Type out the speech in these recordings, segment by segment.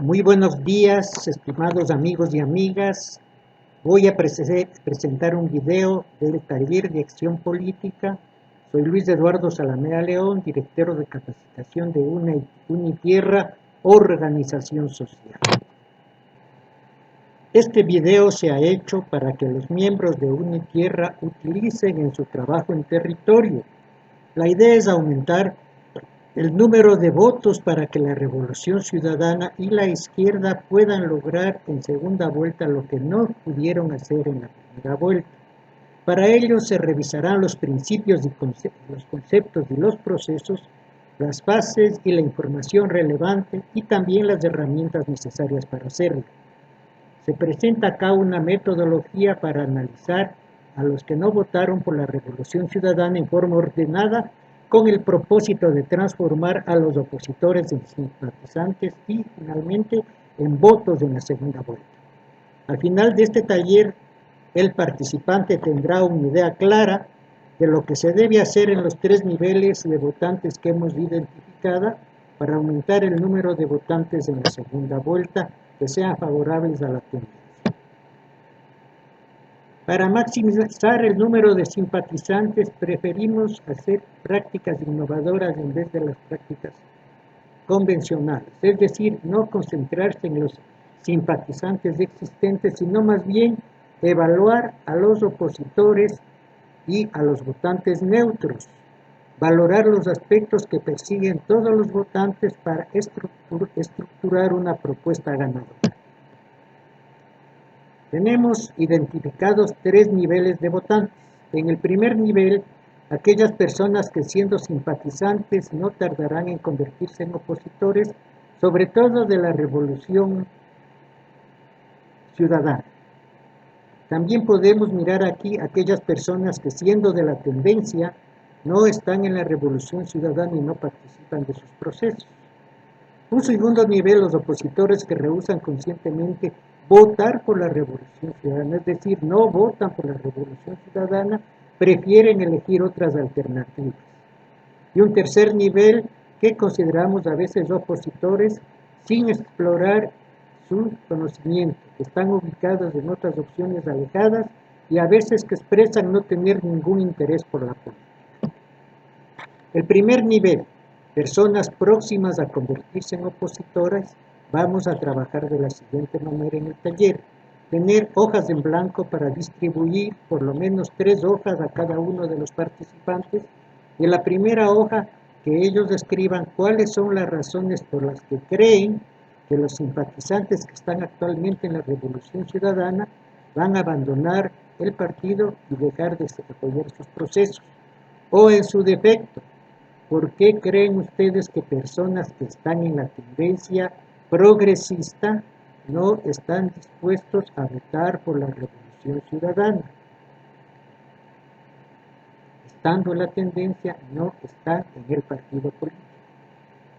Muy buenos días, estimados amigos y amigas. Voy a presentar un video del taller de acción política. Soy Luis Eduardo Salamea León, director de capacitación de Unitierra, organización social. Este video se ha hecho para que los miembros de Unitierra utilicen en su trabajo en territorio. La idea es aumentar el número de votos para que la Revolución Ciudadana y la izquierda puedan lograr en segunda vuelta lo que no pudieron hacer en la primera vuelta. Para ello se revisarán los principios y los conceptos y los procesos, las bases y la información relevante y también las herramientas necesarias para hacerlo. Se presenta acá una metodología para analizar a los que no votaron por la Revolución Ciudadana en forma ordenada con el propósito de transformar a los opositores en simpatizantes y, finalmente, en votos en la segunda vuelta. Al final de este taller, el participante tendrá una idea clara de lo que se debe hacer en los 3 niveles de votantes que hemos identificado para aumentar el número de votantes en la segunda vuelta que sean favorables a la tendencia. Para maximizar el número de simpatizantes, preferimos hacer prácticas innovadoras en vez de las prácticas convencionales, es decir, no concentrarse en los simpatizantes existentes, sino más bien evaluar a los opositores y a los votantes neutros, valorar los aspectos que persiguen todos los votantes para estructurar una propuesta ganadora. Tenemos identificados 3 niveles de votantes. En el primer nivel, aquellas personas que siendo simpatizantes no tardarán en convertirse en opositores, sobre todo de la Revolución Ciudadana. También podemos mirar aquí aquellas personas que siendo de la tendencia no están en la Revolución Ciudadana y no participan de sus procesos. Un segundo nivel, los opositores que rehúsan conscientemente votar por la Revolución Ciudadana, es decir, no votan por la Revolución Ciudadana, prefieren elegir otras alternativas. Y un tercer nivel, que consideramos a veces opositores sin explorar su conocimiento, que están ubicados en otras opciones alejadas y a veces que expresan no tener ningún interés por la política. El primer nivel, personas próximas a convertirse en opositoras, vamos a trabajar de la siguiente manera en el taller. Tener hojas en blanco para distribuir por lo menos 3 hojas a cada uno de los participantes. Y en la primera hoja, que ellos escriban cuáles son las razones por las que creen que los simpatizantes que están actualmente en la Revolución Ciudadana van a abandonar el partido y dejar de apoyar sus procesos. O en su defecto, ¿por qué creen ustedes que personas que están en la tendencia progresista no están dispuestos a votar por la Revolución Ciudadana? Estando en la tendencia, no están en el partido político.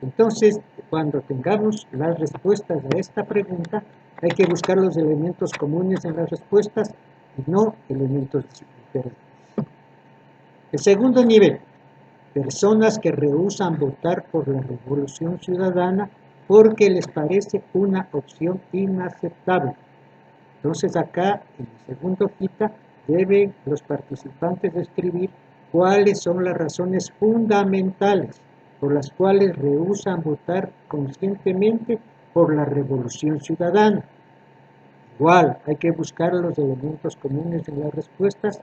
Entonces, cuando tengamos las respuestas a esta pregunta, hay que buscar los elementos comunes en las respuestas y no elementos diferentes. El segundo nivel, personas que rehúsan votar por la Revolución Ciudadana porque les parece una opción inaceptable. Entonces acá, en la segunda hojita, deben los participantes escribir cuáles son las razones fundamentales por las cuales rehúsan votar conscientemente por la Revolución Ciudadana. Igual, hay que buscar los elementos comunes en las respuestas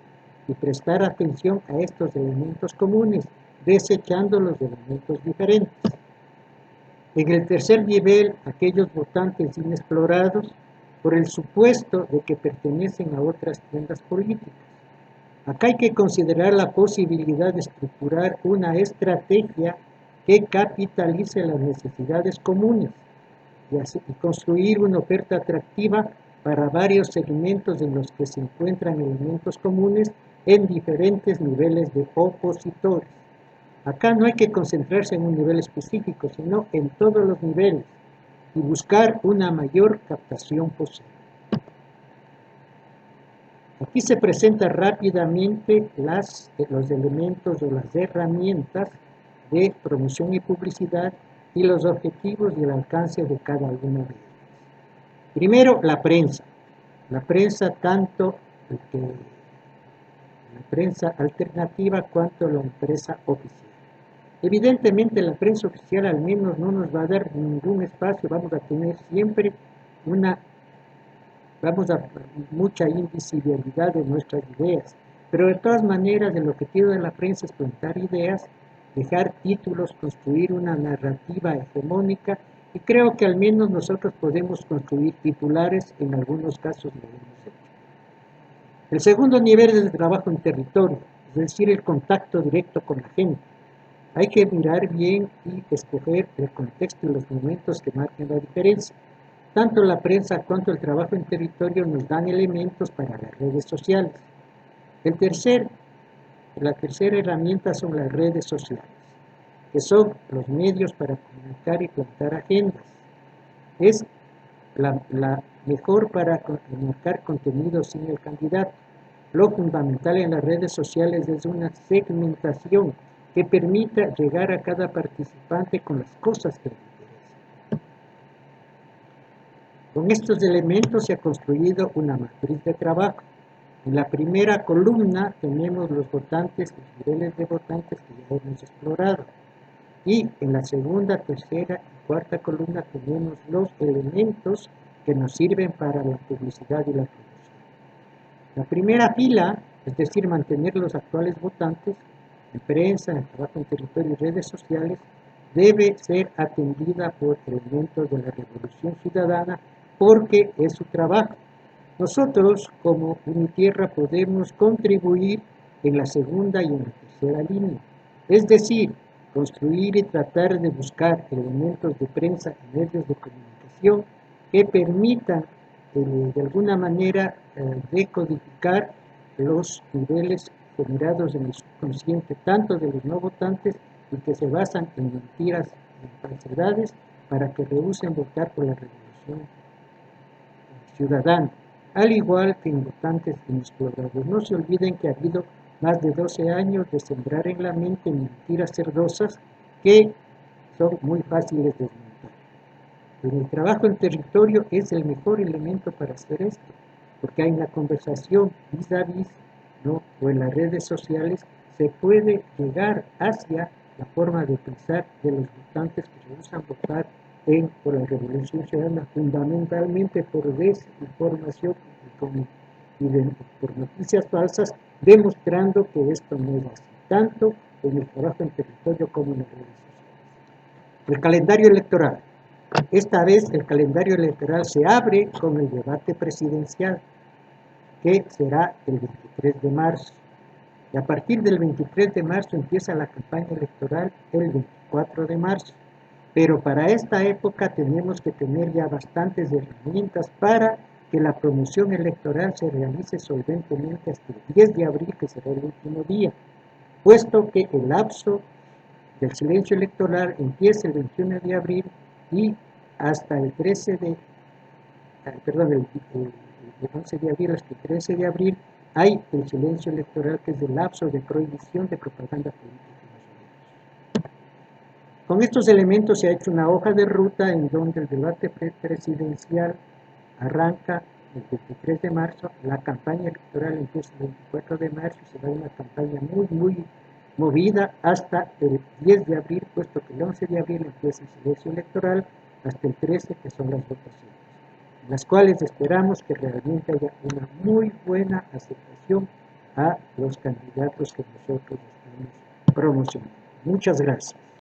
y prestar atención a estos elementos comunes, desechando los elementos diferentes. En el tercer nivel, aquellos votantes inexplorados por el supuesto de que pertenecen a otras tiendas políticas. Acá hay que considerar la posibilidad de estructurar una estrategia que capitalice las necesidades comunes y construir una oferta atractiva para varios segmentos en los que se encuentran elementos comunes en diferentes niveles de opositores. Acá no hay que concentrarse en un nivel específico, sino en todos los niveles y buscar una mayor captación posible. Aquí se presenta rápidamente los elementos o las herramientas de promoción y publicidad y los objetivos y el alcance de cada uno de ellos. Primero, la prensa. La prensa, tanto la prensa alternativa cuanto la prensa oficial. Evidentemente la prensa oficial al menos no nos va a dar ningún espacio, vamos a tener siempre mucha invisibilidad de nuestras ideas, pero de todas maneras el objetivo de la prensa es plantar ideas, dejar títulos, construir una narrativa hegemónica, y creo que al menos nosotros podemos construir titulares, en algunos casos lo hemos hecho. El segundo nivel es el trabajo en territorio, es decir, el contacto directo con la gente. Hay que mirar bien y escoger el contexto y los momentos que marquen la diferencia. Tanto la prensa cuanto el trabajo en territorio nos dan elementos para las redes sociales. La tercera herramienta son las redes sociales, que son los medios para comunicar y plantar agendas. Es la mejor para comunicar contenidos sin el candidato. Lo fundamental en las redes sociales es una segmentación que permita llegar a cada participante con las cosas que le interesan. Con estos elementos se ha construido una matriz de trabajo. En la primera columna tenemos los votantes, los niveles de votantes que ya hemos explorado. Y en la segunda, tercera y cuarta columna tenemos los elementos que nos sirven para la publicidad y la promoción. La primera fila, es decir, mantener los actuales votantes, en prensa, en trabajo en territorio y redes sociales, debe ser atendida por elementos de la revolución ciudadana porque es su trabajo. Nosotros, como Unitierra, podemos contribuir en la segunda y en la tercera línea, es decir, construir y tratar de buscar elementos de prensa y medios de comunicación que permitan de alguna manera decodificar los niveles generados en el subconsciente, tanto de los no votantes y que se basan en mentiras y en falsedades para que rehúsen votar por la revolución ciudadana, al igual que en votantes inexplorados. No se olviden que ha habido más de 12 años de sembrar en la mente mentiras cerdosas que son muy fáciles de desmontar. Pero el trabajo en territorio es el mejor elemento para hacer esto, porque hay una conversación vis a vis, ¿no? O en las redes sociales se puede llegar hacia la forma de pensar de los votantes que rehusan votar por la revolución ciudadana, fundamentalmente por desinformación por noticias falsas, demostrando que esto no es así, tanto en el trabajo en territorio como en las redes sociales. El calendario electoral. Esta vez el calendario electoral se abre con el debate presidencial, que será el 23 de marzo. Y a partir del 23 de marzo empieza la campaña electoral el 24 de marzo. Pero para esta época tenemos que tener ya bastantes herramientas para que la promoción electoral se realice solventemente hasta el 10 de abril, que será el último día, puesto que el lapso del silencio electoral empieza el 21 de abril y hasta el 13 de, perdón, el 11 de abril hasta el 13 de abril hay el silencio electoral, que es el lapso de prohibición de propaganda política. Con estos elementos se ha hecho una hoja de ruta en donde el debate presidencial arranca el 23 de marzo, la campaña electoral empieza el 24 de marzo y será una campaña muy movida hasta el 10 de abril, puesto que el 11 de abril empieza el silencio electoral hasta el 13, que son las votaciones, en las cuales esperamos que realmente haya una muy buena aceptación a los candidatos que nosotros estamos promocionando. Muchas gracias.